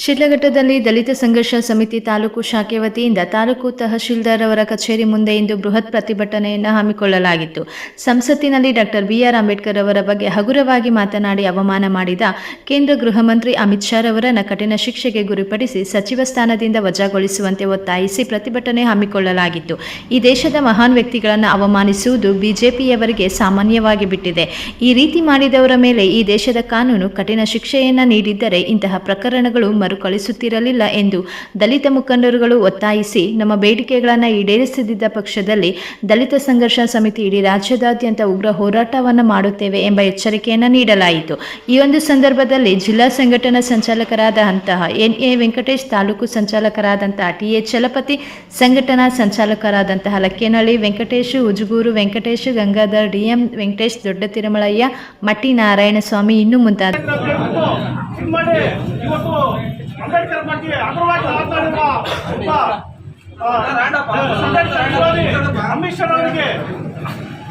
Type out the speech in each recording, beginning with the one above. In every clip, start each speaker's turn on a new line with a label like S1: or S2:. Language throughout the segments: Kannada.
S1: ಶಿಡ್ಲಘಟ್ಟದಲ್ಲಿ ದಲಿತ ಸಂಘರ್ಷ ಸಮಿತಿ ತಾಲೂಕು ಶಾಖೆ ವತಿಯಿಂದ ತಾಲೂಕು ತಹಶೀಲ್ದಾರ್ ಅವರ ಕಚೇರಿ ಮುಂದೆ ಇಂದು ಬೃಹತ್ ಪ್ರತಿಭಟನೆಯನ್ನು ಹಮ್ಮಿಕೊಳ್ಳಲಾಗಿತ್ತು. ಸಂಸತ್ತಿನಲ್ಲಿ ಡಾಕ್ಟರ್ ಬಿ.ಆರ್. ಅಂಬೇಡ್ಕರ್ ಅವರ ಬಗ್ಗೆ ಹಗುರವಾಗಿ ಮಾತನಾಡಿ ಅವಮಾನ ಮಾಡಿದ ಕೇಂದ್ರ ಗೃಹ ಮಂತ್ರಿ ಅಮಿತ್ ಶಾ ಅವರನ್ನು ಕಠಿಣ ಶಿಕ್ಷೆಗೆ ಗುರಿಪಡಿಸಿ ಸಚಿವ ಸ್ಥಾನದಿಂದ ವಜಾಗೊಳಿಸುವಂತೆ ಒತ್ತಾಯಿಸಿ ಪ್ರತಿಭಟನೆ ಹಮ್ಮಿಕೊಳ್ಳಲಾಗಿತ್ತು. ಈ ದೇಶದ ಮಹಾನ್ ವ್ಯಕ್ತಿಗಳನ್ನು ಅವಮಾನಿಸುವುದು ಬಿಜೆಪಿಯವರಿಗೆ ಸಾಮಾನ್ಯವಾಗಿ ಬಿಟ್ಟಿದೆ. ಈ ರೀತಿ ಮಾಡಿದವರ ಮೇಲೆ ಈ ದೇಶದ ಕಾನೂನು ಕಠಿಣ ಶಿಕ್ಷೆಯನ್ನು ನೀಡಿದ್ದರೆ ಇಂತಹ ಪ್ರಕರಣಗಳು ಮರುಕಳಿಸುತ್ತಿರಲಿಲ್ಲ ಎಂದು ದಲಿತ ಮುಖಂಡರುಗಳು ಒತ್ತಾಯಿಸಿ, ನಮ್ಮ ಬೇಡಿಕೆಗಳನ್ನು ಈಡೇರಿಸದಿದ್ದ ಪಕ್ಷದಲ್ಲಿ ದಲಿತ ಸಂಘರ್ಷ ಸಮಿತಿ ಇಡೀ ರಾಜ್ಯದಾದ್ಯಂತ ಉಗ್ರ ಹೋರಾಟವನ್ನು ಮಾಡುತ್ತೇವೆ ಎಂಬ ಎಚ್ಚರಿಕೆಯನ್ನು ನೀಡಲಾಯಿತು. ಈ ಒಂದು ಸಂದರ್ಭದಲ್ಲಿ ಜಿಲ್ಲಾ ಸಂಘಟನಾ ಸಂಚಾಲಕರಾದಂತಹ ಎನ್.ಎ. ವೆಂಕಟೇಶ್, ತಾಲೂಕು ಸಂಚಾಲಕರಾದಂತಹ ಟಿ.ಎ. ಚಲಪತಿ, ಸಂಘಟನಾ ಸಂಚಾಲಕರಾದಂತಹ ಲಕ್ಕೇನಹಳ್ಳಿ ವೆಂಕಟೇಶ್, ಉಜುಗೂರು ವೆಂಕಟೇಶ್, ಗಂಗಾಧರ್, ಡಿ.ಎಂ. ವೆಂಕಟೇಶ್, ದೊಡ್ಡ ತಿರುಮಳಯ್ಯ, ಮಟ್ಟಿ ನಾರಾಯಣಸ್ವಾಮಿ ಇನ್ನೂ ಮುಂತಾದ
S2: ಅಂಬೇಡ್ಕರ್ ಬಗ್ಗೆ ಅಗ್ರವಾಗಿ ಮಾತನಾಡಿರುವ ಅಮಿತ್ ಶಾ ಅವರಿಗೆ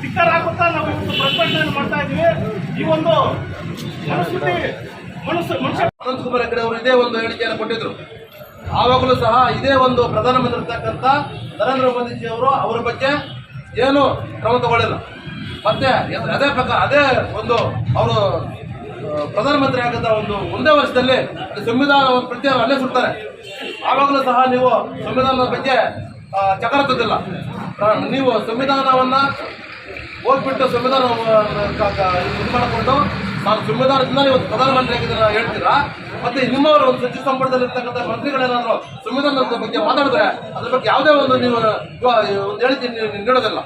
S2: ಧಿಕ್ಕಾರ ಹಾಕುತ್ತಾ ನಾವು ಪ್ರತಿಭಟನೆ ಮಾಡ್ತಾ ಇದ್ದೀವಿ. ಈ ಒಂದು ಮನುಸ್ಮೃತಿ ಅನಂತ ಕುಮಾರ್ ಹೆಗಡೆ ಅವರು ಇದೇ ಒಂದು ಹೇಳಿಕೆಯನ್ನು ಕೊಟ್ಟಿದ್ರು. ಆವಾಗಲೂ ಸಹ ಇದೇ ಒಂದು ಪ್ರಧಾನಮಂತ್ರಿ ಇರ್ತಕ್ಕಂಥ ನರೇಂದ್ರ ಮೋದಿಜಿ ಅವರು ಅವರ ಬಗ್ಗೆ ಏನು ಕ್ರಮ ತಗೊಳ್ಳಿಲ್ಲ. ಮತ್ತೆ ಅದೇ ಪ್ರಕಾರ ಅದೇ ಒಂದು ಅವರು ಪ್ರಧಾನಮಂತ್ರಿ ಆಗದ ಒಂದೇ ವರ್ಷದಲ್ಲಿ ಸಂವಿಧಾನ ಪ್ರತಿ ಅಲ್ಲೇ ಸುಡ್ತಾರೆ. ಆವಾಗಲೂ ಸಹ ನೀವು ಸಂವಿಧಾನದ ಬಗ್ಗೆ ಚಕರತದಿಲ್ಲ. ನೀವು ಸಂವಿಧಾನವನ್ನ ಹೋಗ್ಬಿಟ್ಟು ಸಂವಿಧಾನ ಇದು ಮಾಡಿಕೊಂಡು ನಾನು ಸಂವಿಧಾನದಿಂದ ನೀವು ಪ್ರಧಾನಮಂತ್ರಿ ಆಗಿದ್ದೀರ ಹೇಳ್ತೀರಾ. ಮತ್ತೆ ನಿಮ್ಮವರು ಒಂದು ಸಚಿವ ಸಂಪುಟದಲ್ಲಿ ಇರ್ತಕ್ಕಂಥ ಮಂತ್ರಿಗಳೇನಾದ್ರು ಸಂವಿಧಾನದ ಬಗ್ಗೆ ಮಾತಾಡಿದ್ರೆ ಅದ್ರ ಬಗ್ಗೆ ಯಾವುದೇ ಒಂದು ನೀವು ಒಂದು ಹೇಳಿಕೆ ನೀಡೋದಿಲ್ಲ.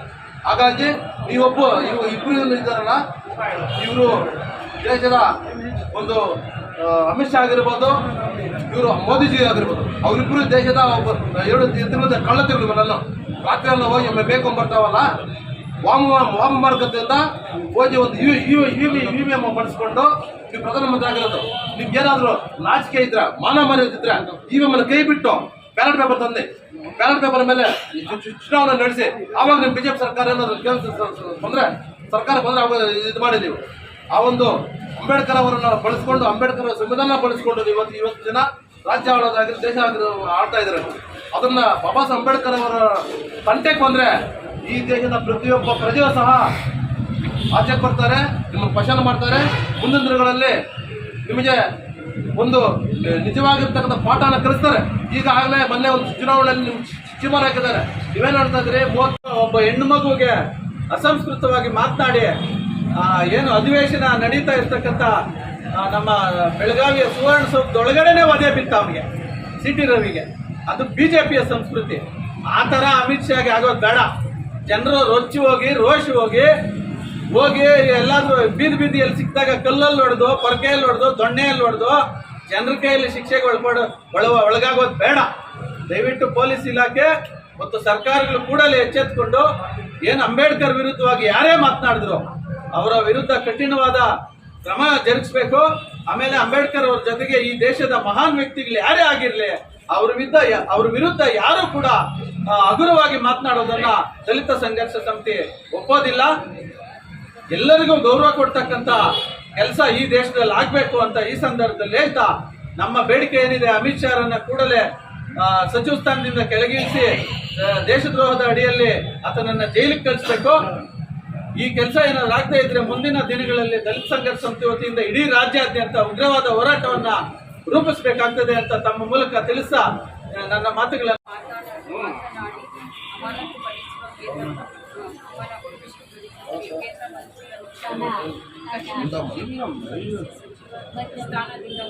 S2: ಹಾಗಾಗಿ ಇವು ಇಬ್ಬರು ಇದ್ದಾರಲ್ಲ, ಇವರು ದೇಶದ ಒಂದು ಅಮಿತ್ ಶಾ ಆಗಿರ್ಬೋದು, ಇವರು ಮೋದಿಜಿ ಆಗಿರ್ಬೋದು, ಅವರಿಬ್ಬರು ದೇಶದ ಎರಡು ಕಳ್ಳತಿರುಗಳನ್ನ ರಾತ್ರಿ ಎಲ್ಲ ಹೋಗಿ ಬೇಕು ಬರ್ತಾವಲ್ಲ, ವಾಮ ಮಾರ್ಗದಿಂದ ಹೋಗಿ ಒಂದು ಇವಿಎಂ ಬಳಸ್ಕೊಂಡು ನೀವು ಪ್ರಧಾನಮಂತ್ರಿ ಆಗಿರೋದು. ನಿಮ್ಗೆ ಏನಾದ್ರು ನಾಚಿಕೆ ಇದ್ರೆ, ಮಾನ ಮರ್ಯಾದೆ ಇದ್ರೆ ಇವಿಎಂ ಅನ್ನು ಕೈ ಬಿಟ್ಟು ಬ್ಯಾಲೆಟ್ ಪೇಪರ್ ತಂದೆ, ಬ್ಯಾಲೆಟ್ ಪೇಪರ್ ಮೇಲೆ ಚುನಾವಣೆ ನಡೆಸಿ ಆವಾಗ ನೀವು ಬಿಜೆಪಿ ಸರ್ಕಾರ ಏನಾದ್ರು ಬಂದ್ರೆ ಸರ್ಕಾರ ಬಂದ್ರೆ ಅವಾಗ ಇದು ಮಾಡಿದ್ದೀವಿ. ಆ ಒಂದು ಅಂಬೇಡ್ಕರ್ ಅವರನ್ನ ಬಳಸ್ಕೊಂಡು, ಅಂಬೇಡ್ಕರ್ ಸಂವಿಧಾನ ಬಳಸ್ಕೊಂಡು ಇವತ್ತು ಜನ ರಾಜ್ಯ ಆಳೋದಾಗಿ ದೇಶ ಆಳ್ತಾ ಇದ್ದಾರೆ. ಅದನ್ನ ಬಾಬಾ ಸಾಹೇಬ್ ಅಂಬೇಡ್ಕರ್ ಅವರ ತಂಟೆಗೆ ಬಂದ್ರೆ ಈ ದೇಶದ ಪ್ರತಿಯೊಬ್ಬ ಪ್ರಜೆಯೂ ಸಹ ಆಚೆಗೆ ಬರ್ತಾರೆ, ನಿಮ್ಮನ್ನು ಪಶನ ಮಾಡ್ತಾರೆ. ಮುಂದಿನ ದಿನಗಳಲ್ಲಿ ನಿಮಗೆ ಒಂದು ನಿಜವಾಗಿರ್ತಕ್ಕಂಥ ಪಾಠನ ಕಲಿಸ್ತಾರೆ. ಈಗಾಗಲೇ ಮೊನ್ನೆ ಒಂದು ಚುನಾವಣೆಯಲ್ಲಿ ನಿಮ್ಗೆ ಚಿಮಾರ್ ಹಾಕಿದ್ದಾರೆ. ನೀವೇನು ಹೇಳ್ತಾ ಇದ್ರಿ?
S3: ಒಬ್ಬ ಹೆಣ್ಣು ಮಗುವಿಗೆ ಅಸಂಸ್ಕೃತವಾಗಿ ಮಾತನಾಡಿ ಏನು ಅಧಿವೇಶನ ನಡೀತಾ ಇರ್ತಕ್ಕಂಥ ನಮ್ಮ ಬೆಳಗಾವಿಯ ಸುವರ್ಣಸೌಧದೊಳಗಡೆನೆ ವಧೆ ಬಿತ್ತ ಅವನಿಗೆ, ಸಿ.ಟಿ. ರವಿಗೆ. ಅದು ಬಿಜೆಪಿಯ ಸಂಸ್ಕೃತಿ. ಆ ಥರ ಅಮಿತ್ ಶಾಗೆ ಆಗೋದು ಬೇಡ. ಜನರು ರೊಚ್ಚಿ ಹೋಗಿ ಎಲ್ಲಾದ್ರೂ ಬೀದಿಯಲ್ಲಿ ಸಿಕ್ಕಿದಾಗ ಕಲ್ಲಲ್ಲಿ ಹೊಡೆದು, ಪೊರಕೆಯಲ್ಲಿ ಹೊಡೆದು, ದೊಣ್ಣೆಯಲ್ಲಿ ಹೊಡೆದು ಜನರ ಕೈಯಲ್ಲಿ ಶಿಕ್ಷೆಗೆ ಒಳಗಾಗೋದು ಬೇಡ. ದಯವಿಟ್ಟು ಪೊಲೀಸ್ ಇಲಾಖೆ ಮತ್ತು ಸರ್ಕಾರಗಳು ಕೂಡಲೇ ಎಚ್ಚೆತ್ತುಕೊಂಡು ಏನು ಅಂಬೇಡ್ಕರ್ ವಿರುದ್ಧವಾಗಿ ಯಾರೇ ಮಾತನಾಡಿದ್ರು ಅವರ ವಿರುದ್ಧ ಕಠಿಣವಾದ ಕ್ರಮ ಜರುಗಿಸಬೇಕು. ಆಮೇಲೆ ಅಂಬೇಡ್ಕರ್ ಅವ್ರ ಜೊತೆಗೆ ಈ ದೇಶದ ಮಹಾನ್ ವ್ಯಕ್ತಿಗಳು ಯಾರೇ ಆಗಿರಲಿ ಅವ್ರ ವಿರುದ್ಧ ಯಾರು ಕೂಡ ಹಗುರವಾಗಿ ಮಾತನಾಡೋದನ್ನ ದಲಿತ ಸಂಘರ್ಷ ಸಮಿತಿ ಒಪ್ಪೋದಿಲ್ಲ. ಎಲ್ಲರಿಗೂ ಗೌರವ ಕೊಡ್ತಕ್ಕಂಥ ಕೆಲಸ ಈ ದೇಶದಲ್ಲಿ ಆಗಬೇಕು ಅಂತ ಈ ಸಂದರ್ಭದಲ್ಲಿ ಹೇಳ್ತಾ, ನಮ್ಮ ಬೇಡಿಕೆ ಏನಿದೆ, ಅಮಿತ್ ಶಾ ಅವರನ್ನ ಕೂಡಲೇ ಸಚಿವ ಸ್ಥಾನದಿಂದ ಕೆಳಗಿಳಿಸಿ ದೇಶದ್ರೋಹದ ಅಡಿಯಲ್ಲಿ ಆತನನ್ನ ಜೈಲಿಗೆ ಕಳಿಸಬೇಕು. ಈ ಕೆಲಸ ಏನಾದ್ರು ಆಗದೇ ಇದ್ರೆ ಮುಂದಿನ ದಿನಗಳಲ್ಲಿ ದಲಿತ ಸಂಘರ್ಷ ಸಮಿತಿ ವತಿಯಿಂದ ಇಡೀ ರಾಜ್ಯಾದ್ಯಂತ ಉಗ್ರವಾದ ಹೋರಾಟವನ್ನ ರೂಪಿಸಬೇಕಾಗ್ತದೆ ಅಂತ ತಮ್ಮ ಮೂಲಕ ತಿಳಿಸ್ತಾ ನನ್ನ ಮಾತುಗಳನ್ನು
S4: ಸ್ಥಾನದಿಂದ